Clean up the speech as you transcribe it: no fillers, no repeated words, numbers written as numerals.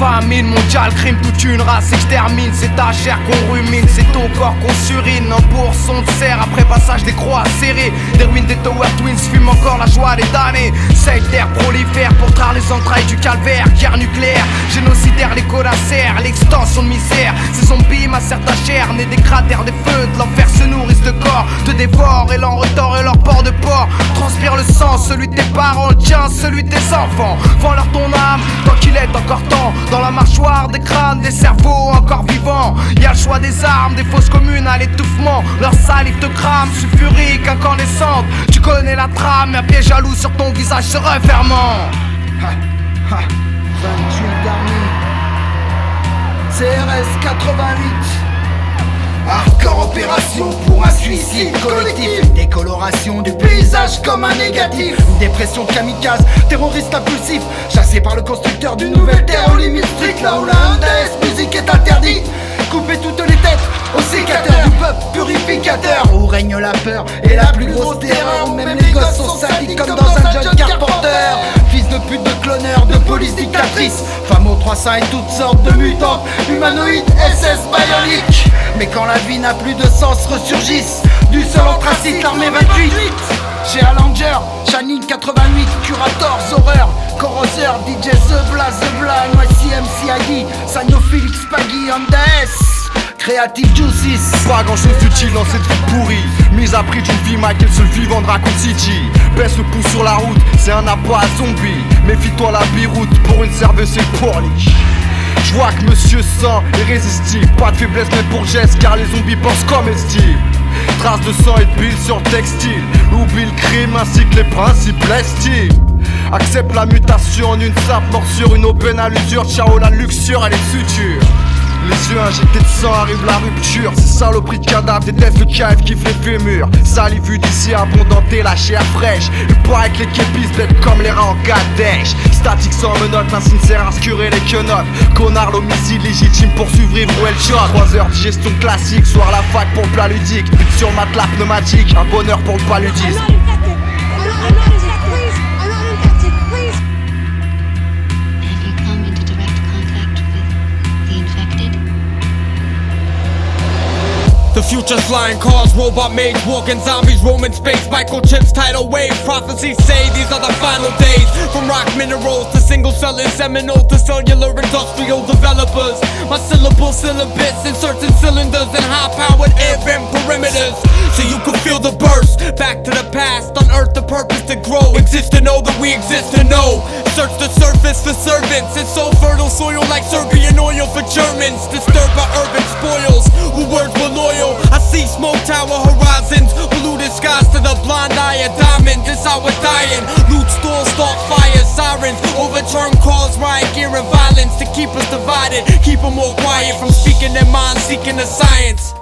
Famine mondiale, crime toute une race extermine. C'est ta chair qu'on rumine, c'est ton corps qu'on surine. En bourse on te serre après passage des croix serrées. Des ruines des Tower Twins fument encore la joie des damnés. Cette terre prolifère pour traire les entrailles du calvaire. Guerre nucléaire, génocidaire, les colacères, l'extension de misère. Ces zombies macèrent ta chair, nés des cratères, des feux de l'enfer se nourrissent de corps, te dévorent et l'en retord et leur port de porc. Transpire le sang, celui de tes parents, le tien, celui de tes enfants. Vends-leur ton âme, tant qu'il est encore temps. Dans la mâchoire des crânes, des cerveaux encore vivants. Y'a le choix des armes, des fausses communes à l'étouffement. Leur salive te crame, sulfurique, incandescente. Tu connais la trame, un pied jaloux sur ton visage se refermant. 28 dernier CRS 88. Hardcore opération pour un suicide collectif. Une décoloration du paysage comme un négatif. Une dépression kamikaze, terroriste impulsif. Chassé par le constructeur d'une nouvelle terre aux limites strictes. Là où la NDS musique est interdite. Couper toutes les têtes au sécateur du peuple purificateur. Où règne la peur et la plus grosse terreur. Où même les gosses sont sadiques comme dans un jeune carporteur. Fils de pute, de cloneurs, de police dictatrice. Femmes aux 300 et toutes sortes de mutantes. Humanoïdes, SS bioniques. Mais quand la vie n'a plus de sens, ressurgissent du sol anthracite, l'armée 28. Chez Allanger, Shining 88, Curator, Horreur, Corroseur, DJ The Bla, NYC, MC Agui, Sanophile, X-Paggy, Andes, Creative Juices. Pas grand chose d'utile dans cette vie pourrie. Mise à prix d'une vie, Michael seul vivant de Raccoon City. Baisse le pouce sur la route, c'est un appât à zombie. Méfie-toi la biroute, pour une serveuse c'est pour lui. Je vois que monsieur sang est irrésistible. Pas de faiblesse même pour geste car les zombies pensent comestibles. Traces de sang et de bile sur le textile. Oublie le crime ainsi que les principes l'estime. Accepte la mutation en une sape, morsure, une aubaine à l'usure. Ciao la luxure, elle est suture. Les yeux injectés de sang, arrive la rupture. Ces saloperies de cadavres détestent le KF qui fait fémur. Salive vue d'ici abondante et la chair fraîche. Il paraît que les képis bêtes comme les rats en Kadèche. Statique sans menottes, l'insigne sert à se curer les quenottes. Connard l'homicide légitime pour survivre où elle shot. 3 heures de digestion classique, soir la fac pour le plat ludique. But sur matelas pneumatique, un bonheur pour le paludisme. The future's flying cars, robot maids, walking zombies, roaming space, microchips, tidal wave. Prophecies say these are the final days. From rock minerals to single-celled seminal to cellular industrial developers. My syllable syllabus inserts in cylinders and high-powered air-vent perimeters. So you can feel the burst, back to the past, unearth the purpose to grow. Exist to know that we exist to know. Search the surface for servants. It's so fertile soil like Serbian oil for Germans. Disturbed by urban spoils, who words were loyal. I see smoke tower horizons, polluted skies to the blind eye of diamonds. It's how we're dying. Loot stores, start fires, sirens, overturn cars, riot gear and violence to keep us divided. Keep them all quiet from speaking their minds, seeking the science.